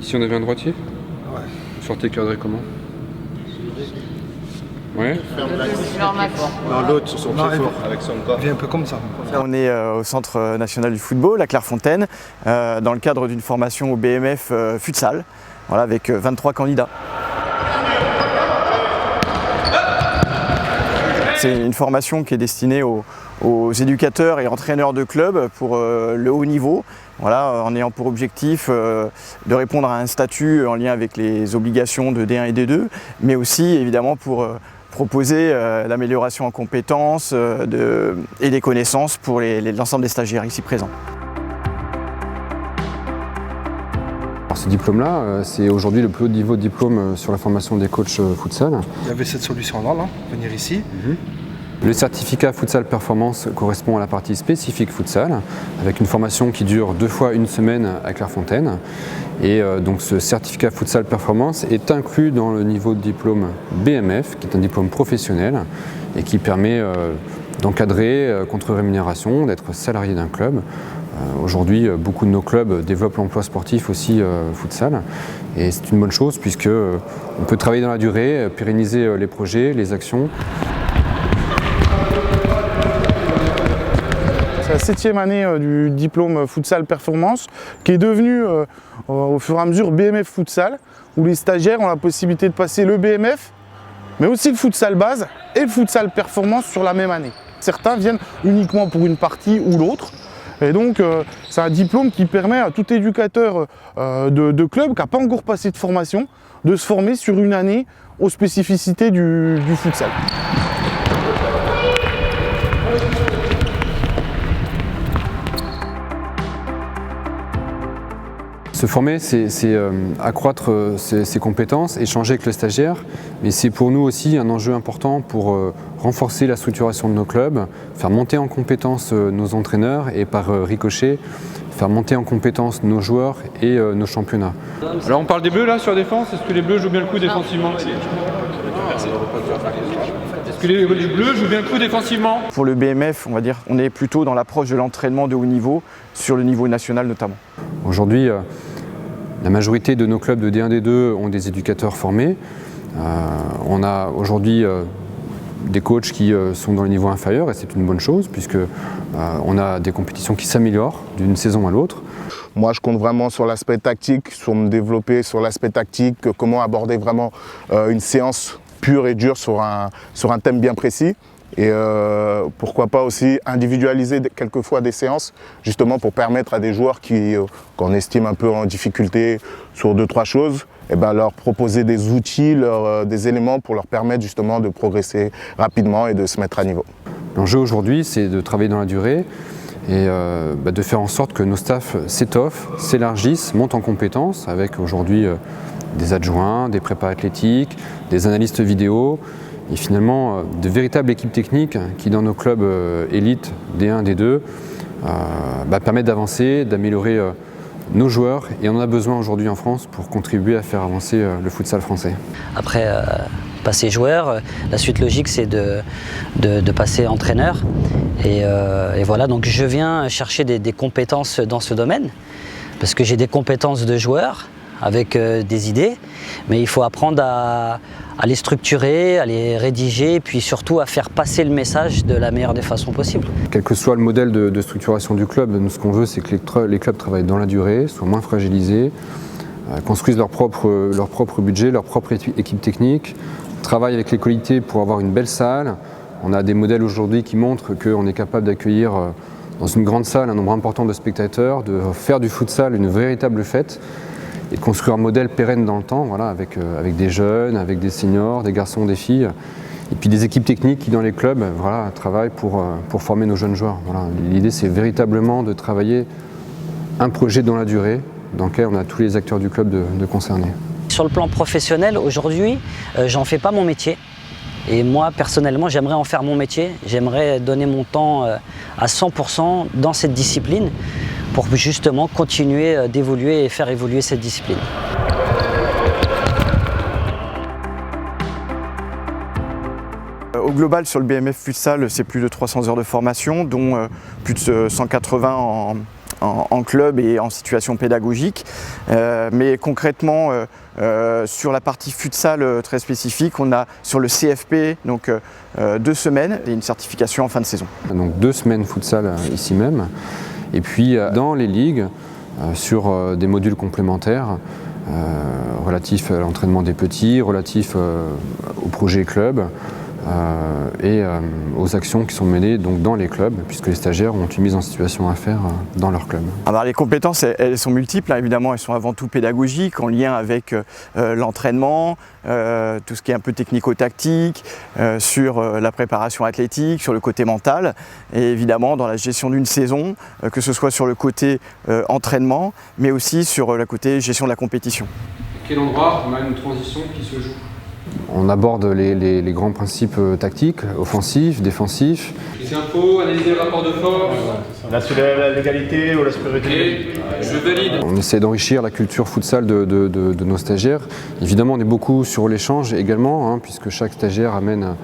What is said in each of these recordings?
Ici on avait un droitier? Ouais. Vous sortez cadré comment? Ouais. Non, l'autre sur son pied fort, avec son corps. Il est un peu comme ça. On est au Centre national du football, à Clairefontaine, dans le cadre d'une formation au BMF futsal, voilà, avec 23 candidats. C'est une formation qui est destinée aux éducateurs et entraîneurs de clubs pour le haut niveau, voilà, en ayant pour objectif de répondre à un statut en lien avec les obligations de D1 et D2, mais aussi évidemment pour proposer l'amélioration en compétences et des connaissances pour l'ensemble des stagiaires ici présents. Alors ce diplôme-là, c'est aujourd'hui le plus haut niveau de diplôme sur la formation des coachs futsal. Il y avait cette solution-là, venir ici. Le certificat futsal performance correspond à la partie spécifique futsal, avec une formation qui dure 2 fois une semaine à Clairefontaine. Et donc ce certificat futsal performance est inclus dans le niveau de diplôme BMF, qui est un diplôme professionnel et qui permet d'encadrer contre rémunération, d'être salarié d'un club. Aujourd'hui, beaucoup de nos clubs développent l'emploi sportif aussi futsal, et c'est une bonne chose puisque on peut travailler dans la durée, pérenniser les projets, les actions. C'est la 7e année du diplôme futsal performance qui est devenu au fur et à mesure BMF futsal, où les stagiaires ont la possibilité de passer le BMF, mais aussi le futsal base et le futsal performance sur la même année. Certains viennent uniquement pour une partie ou l'autre. Et donc c'est un diplôme qui permet à tout éducateur de club qui n'a pas encore passé de formation de se former sur une année aux spécificités du futsal. Se former, c'est accroître ses compétences, échanger avec le stagiaire, mais c'est pour nous aussi un enjeu important pour renforcer la structuration de nos clubs, faire monter en compétences nos entraîneurs et par ricochet, faire monter en compétences nos joueurs et nos championnats. Alors on parle des bleus là sur la défense, est-ce que les bleus jouent bien le coup défensivement? Est-ce que les bleus jouent bien le coup défensivement? Pour le BMF, on va dire, on est plutôt dans l'approche de l'entraînement de haut niveau, sur le niveau national notamment. Aujourd'hui, la majorité de nos clubs de D1, D2 ont des éducateurs formés. On a aujourd'hui des coachs qui sont dans le niveau inférieur et c'est une bonne chose puisque on a des compétitions qui s'améliorent d'une saison à l'autre. Moi, je compte vraiment sur l'aspect tactique, sur me développer sur l'aspect tactique, comment aborder vraiment une séance pure et dure sur un thème bien précis. Et pourquoi pas aussi individualiser quelquefois des séances, justement pour permettre à des joueurs qu'on estime un peu en difficulté sur 2-3 choses, et ben leur proposer des outils, des éléments pour leur permettre justement de progresser rapidement et de se mettre à niveau. L'enjeu aujourd'hui, c'est de travailler dans la durée et de faire en sorte que nos staffs s'étoffent, s'élargissent, montent en compétences avec aujourd'hui des adjoints, des prépas athlétiques, des analystes vidéo, et finalement de véritables équipes techniques qui dans nos clubs élites D1, D2 permettent d'avancer, d'améliorer nos joueurs, et on en a besoin aujourd'hui en France pour contribuer à faire avancer le futsal français. Après passer joueur, la suite logique c'est de passer entraîneur, et voilà, donc je viens chercher des compétences dans ce domaine parce que j'ai des compétences de joueur avec des idées, mais il faut apprendre à les structurer, à les rédiger, et puis surtout à faire passer le message de la meilleure des façons possibles. Quel que soit le modèle de structuration du club, nous, ce qu'on veut, c'est que les clubs travaillent dans la durée, soient moins fragilisés, construisent leur propre budget, leur propre équipe technique, travaillent avec les collectivités pour avoir une belle salle. On a des modèles aujourd'hui qui montrent qu'on est capable d'accueillir dans une grande salle un nombre important de spectateurs, de faire du futsal une véritable fête, et de construire un modèle pérenne dans le temps, voilà, avec des jeunes, avec des seniors, des garçons, des filles, et puis des équipes techniques qui dans les clubs voilà, travaillent pour former nos jeunes joueurs. Voilà. L'idée c'est véritablement de travailler un projet dans la durée, dans lequel on a tous les acteurs du club de concernés. Sur le plan professionnel, aujourd'hui, j'en fais pas mon métier. Et moi, personnellement, j'aimerais en faire mon métier. J'aimerais donner mon temps à 100% dans cette discipline pour justement continuer d'évoluer et faire évoluer cette discipline. Au global, sur le BMF futsal, c'est plus de 300 heures de formation, dont plus de 180 en club et en situation pédagogique. Mais concrètement, sur la partie futsal très spécifique, on a sur le CFP donc 2 semaines et une certification en fin de saison. Donc 2 semaines futsal ici même. Et puis dans les ligues, sur des modules complémentaires relatifs à l'entraînement des petits, relatifs au projet club et aux actions qui sont menées donc, dans les clubs, puisque les stagiaires ont une mise en situation à faire dans leur club. Alors les compétences, elles sont multiples, hein, évidemment, elles sont avant tout pédagogiques, en lien avec l'entraînement, tout ce qui est un peu technico-tactique, sur la préparation athlétique, sur le côté mental, et évidemment dans la gestion d'une saison, que ce soit sur le côté entraînement, mais aussi sur le côté gestion de la compétition. À quel endroit on a une transition qui se joue? On aborde les grands principes tactiques, offensifs, défensifs. Les infos, analyser le rapport de force. La légalité ou la supériorité. Je valide. On essaie d'enrichir la culture futsal de nos stagiaires. Évidemment, on est beaucoup sur l'échange également, hein, puisque chaque stagiaire amène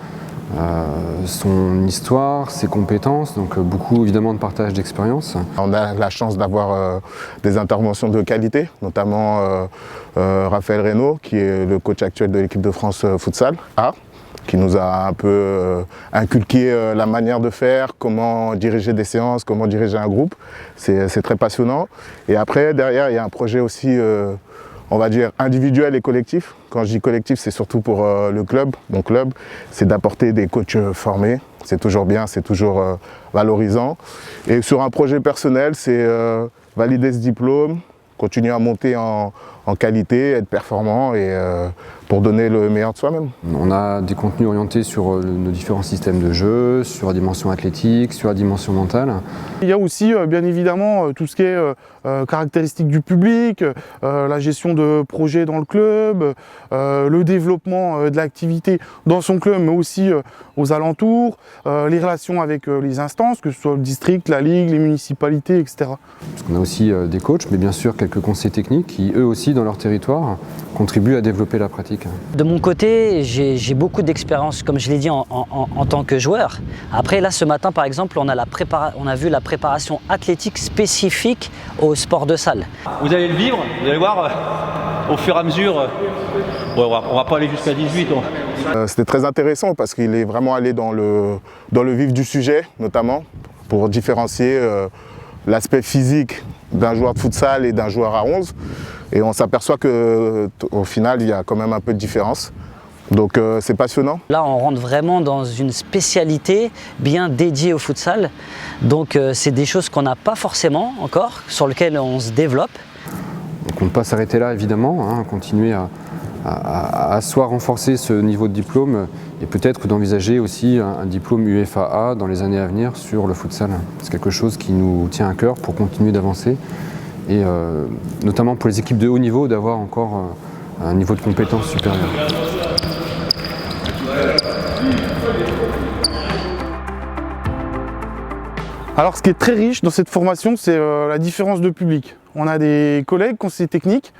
son histoire, ses compétences, donc beaucoup évidemment de partage d'expérience. On a la chance d'avoir des interventions de qualité, notamment Raphaël Reynaud, qui est le coach actuel de l'équipe de France Futsal A, qui nous a un peu inculqué la manière de faire, comment diriger des séances, comment diriger un groupe. C'est très passionnant. Et après, derrière, il y a un projet aussi on va dire individuel et collectif. Quand je dis collectif, c'est surtout pour le club. Mon club, c'est d'apporter des coachs formés. C'est toujours bien, c'est toujours valorisant. Et sur un projet personnel, c'est valider ce diplôme, continuer à monter en qualité, être performant et pour donner le meilleur de soi-même. On a des contenus orientés sur nos différents systèmes de jeu, sur la dimension athlétique, sur la dimension mentale. Il y a aussi bien évidemment tout ce qui est caractéristiques du public, la gestion de projets dans le club, le développement de l'activité dans son club mais aussi aux alentours, les relations avec les instances, que ce soit le district, la ligue, les municipalités, etc. Parce qu'on a aussi des coachs, mais bien sûr quelques conseillers techniques qui eux aussi dans leur territoire contribuent à développer la pratique. De mon côté, j'ai beaucoup d'expérience, comme je l'ai dit, en tant que joueur. Après, là, ce matin, par exemple, on a vu la préparation athlétique spécifique au sport de salle. Vous allez le vivre, vous allez voir, au fur et à mesure. On va pas aller jusqu'à 18. C'était très intéressant parce qu'il est vraiment allé dans le vif du sujet, notamment, pour différencier l'aspect physique d'un joueur de futsal et d'un joueur à 11. Et on s'aperçoit qu'au final, il y a quand même un peu de différence. Donc c'est passionnant. Là, on rentre vraiment dans une spécialité bien dédiée au futsal. Donc c'est des choses qu'on n'a pas forcément encore, sur lesquelles on se développe. On ne compte pas s'arrêter là, évidemment, hein, continuer à soit renforcer ce niveau de diplôme et peut-être d'envisager aussi un diplôme UFAA dans les années à venir sur le futsal. C'est quelque chose qui nous tient à cœur pour continuer d'avancer et notamment pour les équipes de haut niveau d'avoir encore un niveau de compétence supérieur. Alors ce qui est très riche dans cette formation, c'est la différence de public. On a des collègues conseillers techniques,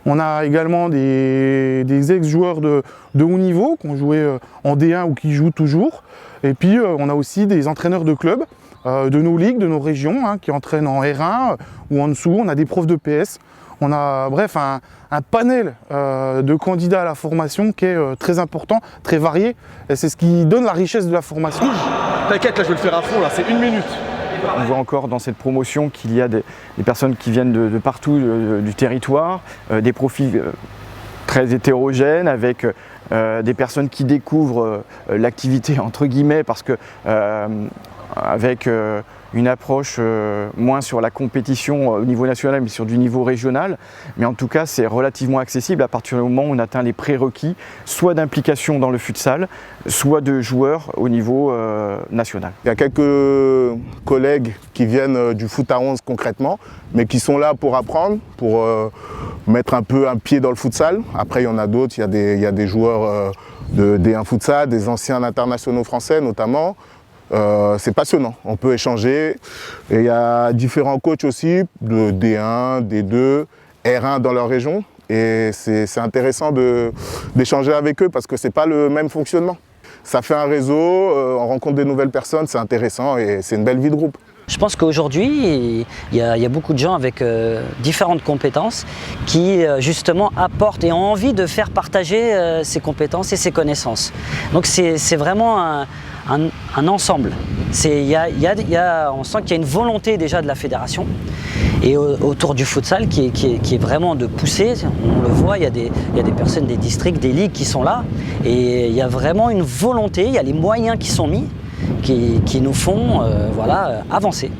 on a également des ex-joueurs de haut niveau qui ont joué en D1 ou qui jouent toujours. Et puis on a aussi des entraîneurs de clubs, de nos ligues, de nos régions, hein, qui entraînent en R1 ou en dessous. On a des profs de PS. On a bref un panel de candidats à la formation qui est très important, très varié. Et c'est ce qui donne la richesse de la formation. T'inquiète, là je vais le faire à fond, là c'est 1 minute. On voit encore dans cette promotion qu'il y a des personnes qui viennent de partout du territoire, des profils très hétérogènes avec des personnes qui découvrent l'activité entre guillemets parce que avec une approche moins sur la compétition au niveau national mais sur du niveau régional. Mais en tout cas, c'est relativement accessible à partir du moment où on atteint les prérequis, soit d'implication dans le futsal, soit de joueurs au niveau national. Il y a quelques collègues qui viennent du foot à 11 concrètement, mais qui sont là pour apprendre, pour mettre un peu un pied dans le futsal. Après, il y en a d'autres, il y a des joueurs de D1 futsal, des anciens internationaux français notamment. C'est passionnant, on peut échanger et il y a différents coachs aussi de D1, D2, R1 dans leur région et c'est intéressant d'échanger avec eux parce que c'est pas le même fonctionnement. Ça fait un réseau, on rencontre des nouvelles personnes, c'est intéressant et c'est une belle vie de groupe. Je pense qu'aujourd'hui, il y a beaucoup de gens avec différentes compétences qui justement apportent et ont envie de faire partager ces compétences et ces connaissances. Donc c'est vraiment un ensemble. On sent qu'il y a une volonté déjà de la fédération et autour du futsal qui est vraiment de pousser. On le voit, il y a des personnes des districts, des ligues qui sont là et il y a vraiment une volonté, il y a les moyens qui sont mis qui nous font avancer.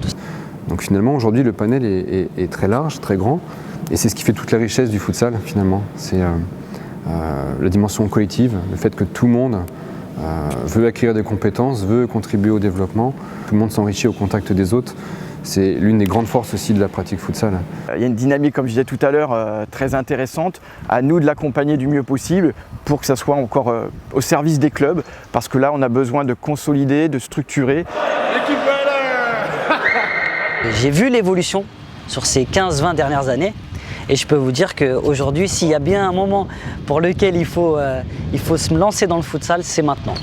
Donc finalement aujourd'hui le panel est très large, très grand et c'est ce qui fait toute la richesse du futsal finalement. C'est la dimension collective, le fait que tout le monde veut acquérir des compétences, veut contribuer au développement, tout le monde s'enrichit au contact des autres. C'est l'une des grandes forces aussi de la pratique futsal. Il y a une dynamique, comme je disais tout à l'heure, très intéressante. À nous de l'accompagner du mieux possible pour que ça soit encore au service des clubs. Parce que là, on a besoin de consolider, de structurer. J'ai vu l'évolution sur ces 15-20 dernières années. Et je peux vous dire qu'aujourd'hui, s'il y a bien un moment pour lequel il faut se lancer dans le futsal, c'est maintenant.